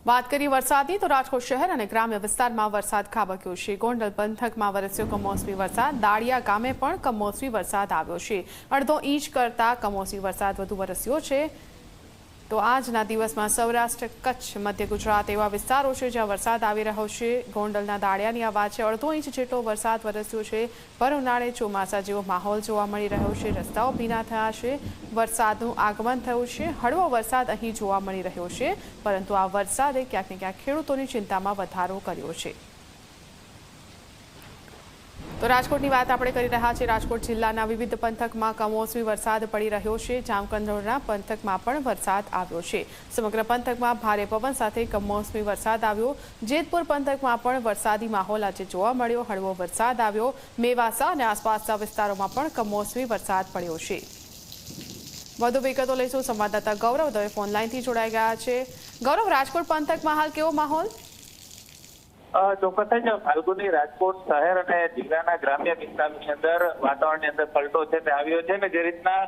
વાત કરી વરસાદની તો રાજકોટ શહેર અને ગ્રામ્ય વિસ્તારમાં વરસાદ ખાબક્યો છે। ગોંડલ પંથકમાં વરસ્યો કમોસમી વરસાદ। દાળિયા ગામે પણ કમોસમી વરસાદ આવ્યો છે। અડધો ઇંચ કરતાં કમોસમી વરસાદ વધુ વરસ્યો છે। તો આજના દિવસમાં સૌરાષ્ટ્ર, કચ્છ, મધ્ય ગુજરાત એવા વિસ્તારો છે જ્યાં વરસાદ આવી રહ્યો છે। ગોંડલના દાળિયાની આ વાત છે। અડધો ઇંચ જેટલો વરસાદ વરસ્યો છે। ભર ઉનાળે ચોમાસા જેવો માહોલ જોવા મળી રહ્યો છે। રસ્તાઓ ભીના થયા છે। વરસાદનું આગમન થયું છે। હળવો વરસાદ અહીં જોવા મળી રહ્યો છે, પરંતુ આ વરસાદે ક્યાંક ને ક્યાંક ખેડૂતોની ચિંતામાં વધારો કર્યો છે। તો રાજકોટની વાત આપણે કરી રહ્યા છીએ। રાજકોટ જિલ્લાના વિવિધ પંથકમાં કમોસમી વરસાદ પડી રહ્યો છે। જામકંડોરણા પંથકમાં પણ વરસાદ આવ્યો છે। સમગ્ર પંથકમાં ભારે પવન સાથે કમોસમી વરસાદ આવ્યો। જેતપુર પંથકમાં પણ વરસાદી માહોલ આજે જોવા મળ્યો। હળવો વરસાદ આવ્યો। મેવાસા અને આસપાસના વિસ્તારોમાં પણ કમોસમી વરસાદ પડ્યો છે। વધુ વિગતો લઈશું। સંવાદદાતા ગૌરવ દવે ફોન લાઈનથી જોડાઈ ગયા છે। ગૌરવ, રાજકોટ પંથકમાં હાલ કેવો માહોલ? ચોક્કસ જ ફાલ્ગુની રાજકોટ શહેર અને જિલ્લાના ગ્રામ્ય વિસ્તારની અંદર વાતાવરણની અંદર પલટો છે તે આવ્યો છે ને જે રીતના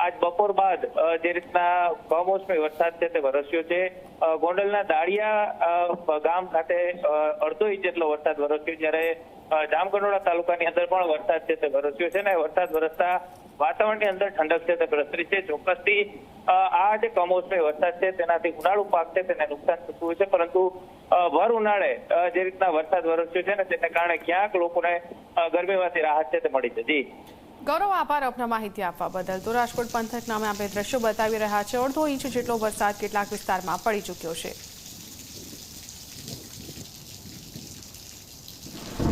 આજ બપોર બાદ જે રીતના કમોસમી વરસાદ છે તે વરસ્યો છે। ગોંડલના દાળિયા ગામ ખાતે અડધો ઇંચ જેટલો વરસાદ વરસ્યો, જ્યારે જામકંડોરણા તાલુકાની અંદર પણ વરસાદ છે તે વરસ્યો છે ને વરસાદ વરસતા વાતાવરણની અંદર ઠંડક છે તે પ્રસરી છે। ચોક્કસથી આ જે કમોસમી વરસાદ છે તેનાથી ઉનાળુ પાક છે તેને નુકસાન થતું હોય છે, પરંતુ ભર ઉનાળે જે રીતના વરસાદ વરસ્યો છે ને તેને કારણે ક્યાંક લોકોને ગરમીમાંથી રાહત છે તે મળી છે। જી ગૌરવ, આભાર આપના માહિતી આપવા બદલ। તો રાજકોટ પંથક નામે આપણે દ્રશ્યો બતાવી રહ્યા છે। અડધો ઇંચ જેટલો વરસાદ કેટલાક વિસ્તારમાં પડી ચૂક્યો છે।